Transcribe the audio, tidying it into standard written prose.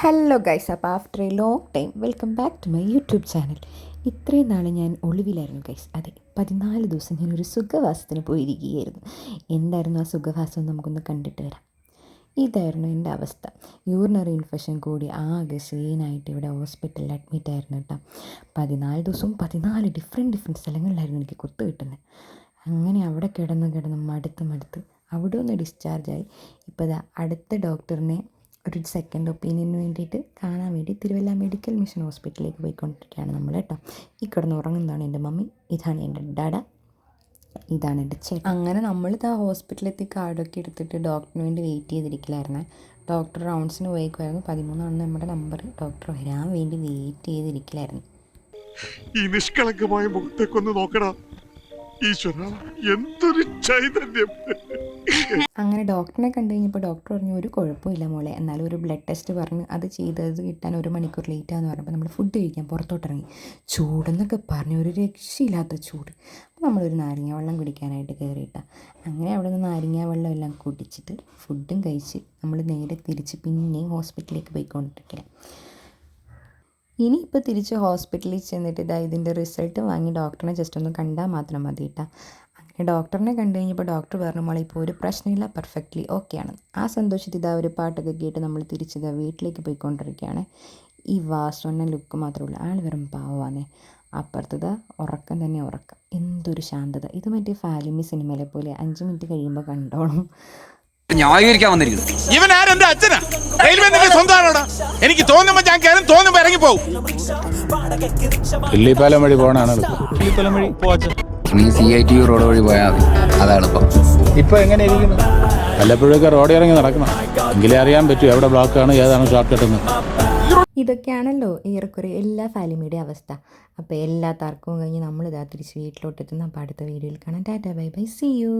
Hello guys, അപ്പോൾ after a long time welcome back to my YouTube channel. ഇത്രയും നാൾ ഞാൻ ഒളിവിലായിരുന്നു ഗൈസ്. അതെ, 14 ദിവസം ഞാനൊരു സുഖവാസത്തിന് പോയിരിക്കുകയായിരുന്നു. എന്തായിരുന്നു ആ സുഖവാസം നമുക്കൊന്ന് കണ്ടിട്ട് വരാം. ഇതായിരുന്നു എൻ്റെ അവസ്ഥ. യൂറിനറി ഇൻഫെക്ഷൻ കൂടി ആകെ സീനായിട്ട് ഇവിടെ ഹോസ്പിറ്റലിൽ അഡ്മിറ്റ് ആയിരുന്നു കേട്ടോ. 14 ദിവസവും 14 ഡിഫറെൻറ്റ് സ്ഥലങ്ങളിലായിരുന്നു എനിക്ക് കുത്തു കിട്ടുന്നത്. അങ്ങനെ അവിടെ കിടന്ന് മടുത്ത് അവിടെ ഒന്ന് ഡിസ്ചാർജായി. ഇപ്പോൾ ഇതാ അടുത്ത ഡോക്ടറിനെ ഒരു സെക്കൻഡ് ഒപ്പീനിയന് വേണ്ടിയിട്ട് കാണാൻ വേണ്ടി തിരുവല്ല മെഡിക്കൽ മിഷൻ ഹോസ്പിറ്റലിലേക്ക് പോയിക്കൊണ്ടിരിക്കുകയാണ് നമ്മൾ കേട്ടോ. ഈ കിടന്ന് ഉറങ്ങുന്നതാണ് എൻ്റെ മമ്മി, ഇതാണ് എൻ്റെ ഡാഡ, ഇതാണ് എൻ്റെ ചേട്ടൻ. അങ്ങനെ നമ്മളിത് ആ ഹോസ്പിറ്റലിലെത്തി കാർഡൊക്കെ എടുത്തിട്ട് ഡോക്ടറിന് വേണ്ടി വെയിറ്റ് ചെയ്തിരിക്കലായിരുന്നു. ഡോക്ടർ റൗണ്ട്സിന് പോയേക്കുമായിരുന്നു. 13 നമ്മുടെ നമ്പർ. ഡോക്ടർ വരാൻ വേണ്ടി വെയിറ്റ് ചെയ്തിരിക്കലായിരുന്നു. ഈ നിഷ്കളങ്കമായ മുഖത്തേക്കൊന്ന് നോക്കടാ ഈശ്വര, എന്തൊരു ചൈതന്യം. അങ്ങനെ ഡോക്ടറിനെ കണ്ടു കഴിഞ്ഞപ്പോൾ ഡോക്ടർ പറഞ്ഞു ഒരു കുഴപ്പമില്ല മോളെ, എന്നാലും ഒരു ബ്ലഡ് ടെസ്റ്റ് പറഞ്ഞ് അത് ചെയ്തത് കിട്ടാൻ 1 മണിക്കൂർ ലേറ്റാന്ന് പറഞ്ഞപ്പോൾ നമ്മൾ ഫുഡ് കഴിക്കാൻ പുറത്തോട്ടിറങ്ങി. ചൂടെന്നൊക്കെ പറഞ്ഞ് ഒരു രക്ഷയില്ലാത്ത ചൂട്. അപ്പോൾ നമ്മളൊരു നാരങ്ങ വെള്ളം കുടിക്കാനായിട്ട് കയറിയിട്ടാണ്. അങ്ങനെ അവിടെ നിന്ന് നാരങ്ങ വെള്ളം എല്ലാം കുടിച്ചിട്ട് ഫുഡും കഴിച്ച് നമ്മൾ നേരെ തിരിച്ച് പിന്നെയും ഹോസ്പിറ്റലിലേക്ക് പോയിക്കൊണ്ടിരിക്കണം. ഇനിയിപ്പോൾ തിരിച്ച് ഹോസ്പിറ്റലിൽ ചെന്നിട്ട് ഇതിൻ്റെ റിസൾട്ട് വാങ്ങി ഡോക്ടറിനെ ജസ്റ്റ് ഒന്ന് കണ്ടാൽ മാത്രം മതി കേട്ടോ. അങ്ങനെ ഡോക്ടറിനെ കണ്ടു കഴിഞ്ഞപ്പോൾ ഡോക്ടർ പറഞ്ഞു മോളെ ഇപ്പോൾ ഒരു പ്രശ്നമില്ല, പെർഫെക്റ്റ്ലി ഓക്കെയാണ്. ആ സന്തോഷത്തിൽ ഇതാ ഒരു പാട്ടൊക്കെ കേട്ട് നമ്മൾ തിരിച്ചിതാ വീട്ടിലേക്ക് പോയിക്കൊണ്ടിരിക്കുകയാണ്. ഈ വാസവണ്ണ ലുക്ക് മാത്രമേ ഉള്ളൂ, ആൾ വെറും പാവമാണ്. അപ്പുറത്തത് ഉറക്കം തന്നെ ഉറക്കം, എന്തൊരു ശാന്തത. ഇത് മറ്റേ ഫാലിമി സിനിമയിലെ പോലെ 5 മിനിറ്റ് കഴിയുമ്പോൾ കണ്ടോളും. ന്യായീകരിക്കാൻ വന്നിരിക്കുന്നു. ഇവൻ ആരെന്റെ അച്ഛനാ? റെയിൽവേ നിന്റെ സ്വന്തമാണോടാ? എനിക്ക് തോന്നുമ്പോ ഞാൻ കയറും, തോന്നുമ്പോ ഇറങ്ങി പോകും. കിള്ളിപ്പാലം വഴി പോകണാണ് നീ CITU റോഡ് വഴി പോയാൽ മതി, അതാ എളുപ്പം. ഇപ്പൊ എങ്ങനെ ഇരിക്കുന്നു? വല്ലപ്പോഴൊക്കെ റോഡ് ഇറങ്ങി നടക്കണം, എങ്കിലേ അറിയാൻ പറ്റൂ എവിടെ ബ്ലോക്കാണ്, ഏതാണ് ഷോർട്ട് കട്ടെന്ന്. ഇതൊക്കെയാണല്ലോ ഏറെക്കുറെ എല്ലാ ഫാലിമിയുടെ അവസ്ഥ. അപ്പോൾ എല്ലാ തർക്കവും കഴിഞ്ഞ് നമ്മളിതാ തിരിച്ച് വീട്ടിലോട്ടെത്തുന്ന. അപ്പോൾ അടുത്ത വീഡിയോയിൽ കാണാം. Tata bye bye, see U.